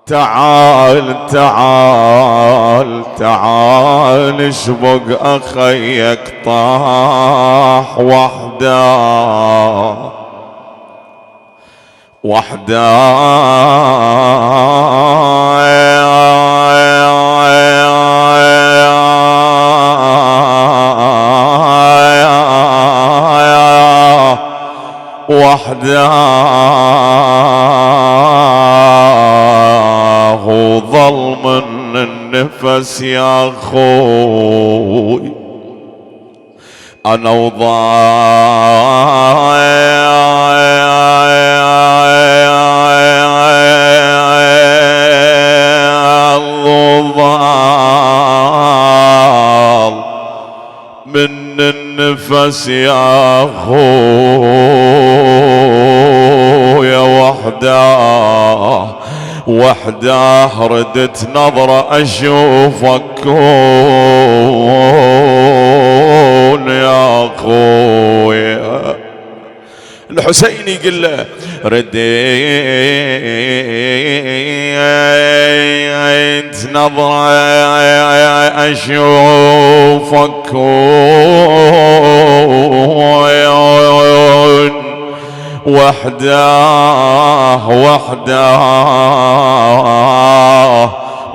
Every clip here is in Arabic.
تعال تعال تعال اشبق أخيك طاح وحده ظل من النفس يا أخوي أنا وضال من النفس يا أخويا وحده ردت نظرة أشوفك كون يا أخويا. الحسين يقول له رديت نظرة أشوفك كون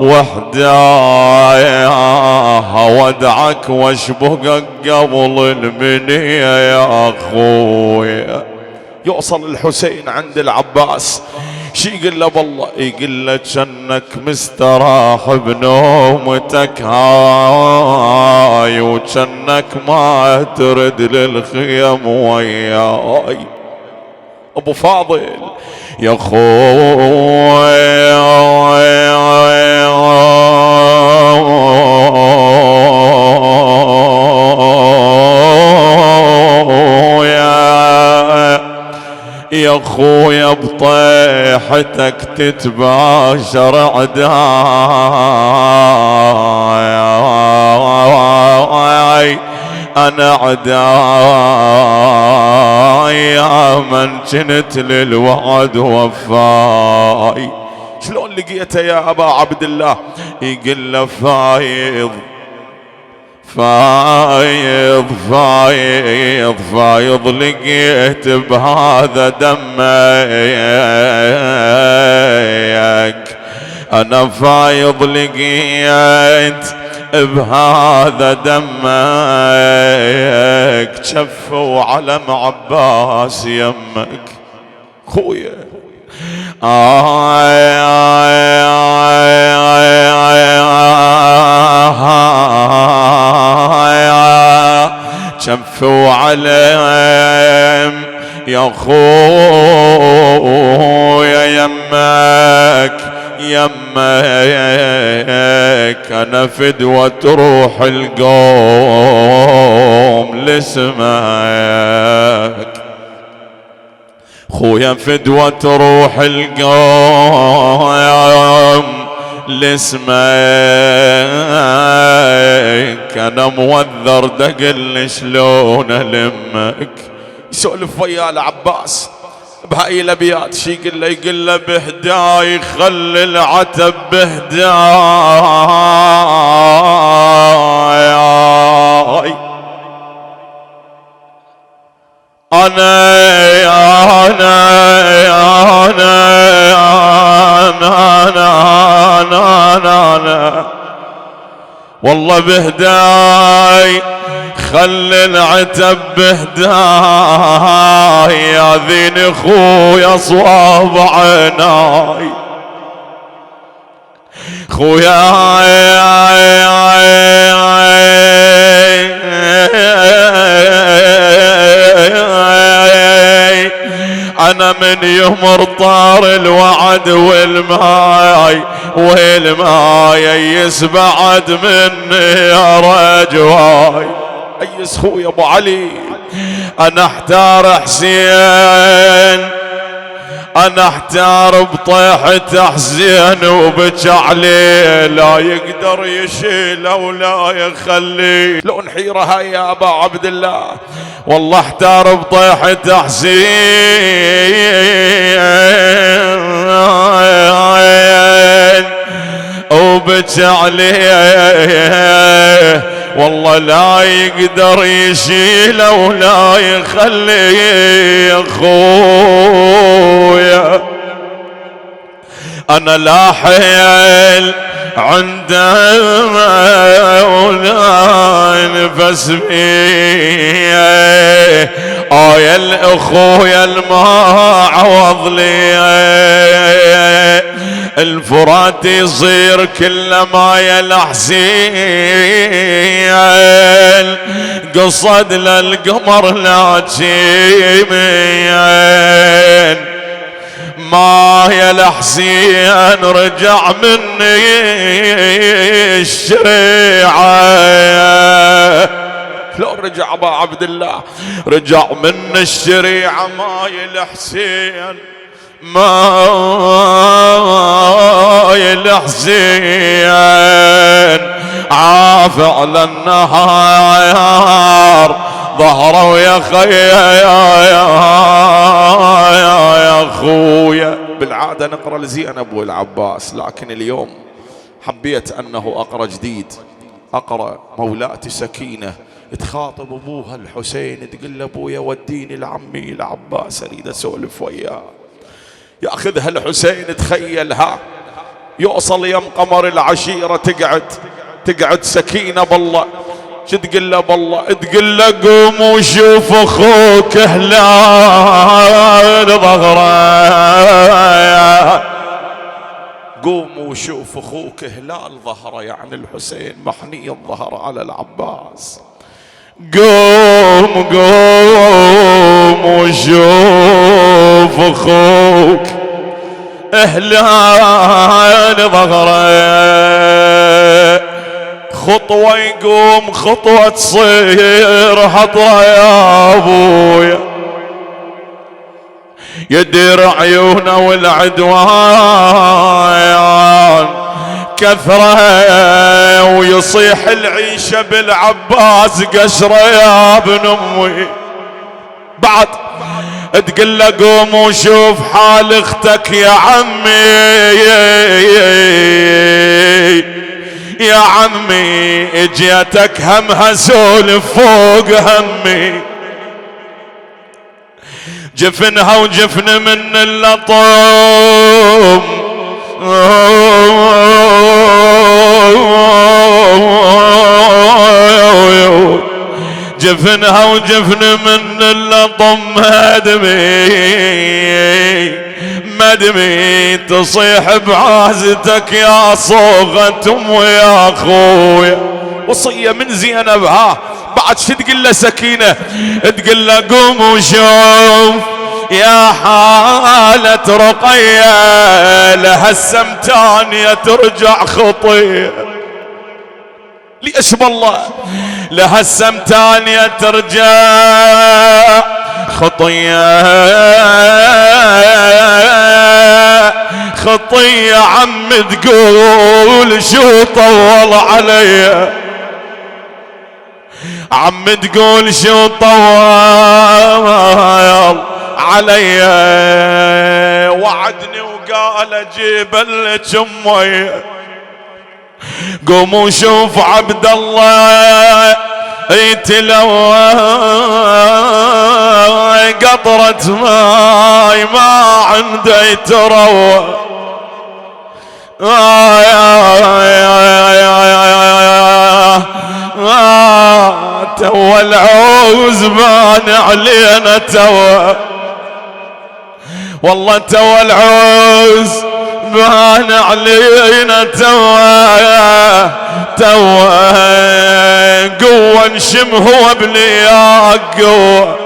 وحده ودعك واشبقك قبل المنية يا أخويا. يوصل الحسين عند العباس شي يقول له بالله يقول له جنك مستراح بنومتك هاي وجنك ما ترد للخيم وياي. أبو فاضل يا خويا يا خويا بطيحتك تتباشر عداي أنا عداي يا من جنت للوعد وفاي. شلون لقيته يا أبا عبد الله؟ يقول له فايض فايض فايض فايض لقيت بهذا دمك أنا فايض لقيت بهذا دمك شفوا علم عباس يمك خويا شفوا علم يا خويا يمك أنا فدوة روح القوم لاسمك خويا فدوة روح القوم لاسمك أنا موذر دقل شلون ألمك. يسولف ويا العباس بهاي الابيات شي يقول له بهداي خلي العتب بهداي أنا والله بهداي خلي العتب بهداي يا ذين خويا صواب عناي خويا أنا من يمر طار الوعد والماي يسبعد مني يا رجواي. أيس خويا أبو علي أنا احتار حسين أنا احتار بطيحة حسين وبكى عليه لا يقدر يشيله ولا يخليه. لو نحيره هاي يا أبا عبد الله والله احتار بطيحة حسين وبكى عليه والله لا يقدر يشيله ولا يخليه اخويا. انا لا حيل عنده ولا نفس بيه يا الاخويا الما عوض لي الفرات يصير كلما يا الحسين قصد للقمر لا تشيمين ما يا الحسين رجع مني الشريعة. لو رجع ابا عبد الله رجع من الشريعة ما يا الحسين ما يا الحسين عاف على النهار ظهروا يا خيا يا اخويا. بالعادة نقرأ لزينب والعباس لكن اليوم حبيت انه اقرأ جديد، اقرأ مولاتي سكينة تخاطب ابوها الحسين تقول له ابويا وديني لعمي العباس اريد اسولف وياه. ياخذها الحسين تخيلها يوصل يم قمر العشيرة تقعد سكينة بالله شو تقول له بالله تقول له قوم وشوف اخوك هلال ظهره. قوم وشوف اخوك هلال ظهره يعني الحسين محني الظهر على العباس. قوم وشوف اخوك هلال ظهره. خطوة يقوم خطوة تصير حطرة يا ابويا يدير عيونه والعدوان كثرة ويصيح العيشة بالعباس قشرة يا ابن امي. بعد تقول له قوم وشوف حال اختك يا عمي يا عمي اجيتك همها سولف فوق همي. جفنها وجفن من اللطم جفنها وجفن من اللطم مدمي تصيح بعازتك يا صوغة ام يا اخويا. وصية من زينب بعد شو تقول له سكينة تقول له قوم وشوف يا حالة رقية لها السمتانية ترجع خطية. ليش بالله لها السمتانية ترجع خطية خطية عم تقول شو طول علي عم تقول شو طول علي. وعدني وقال اجيب لك امي. قوموا شوف عبد الله يتلوى قطرة ماي ما عنده يتروى. تو العوز بان علينا تو والله تو العوز بان علينا تو قوة نشم هو بلياق قوة.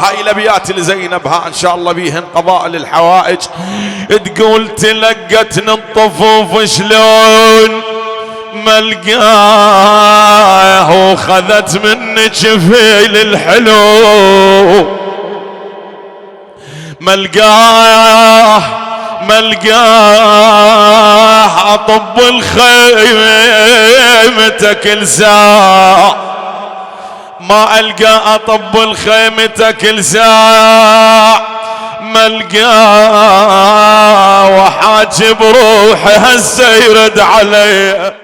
هاي الابيات لزينب ان شاء الله بيهن قضاء للحوائج. تقول تلقتني الطفوف شلون ملقاه وخذت مني جفيل الحلو ملقاه اطب الخيمة كل ساعة ما القى اطب الخيمة كل ساعة القاه وحاجب روحي هسه يرد علي.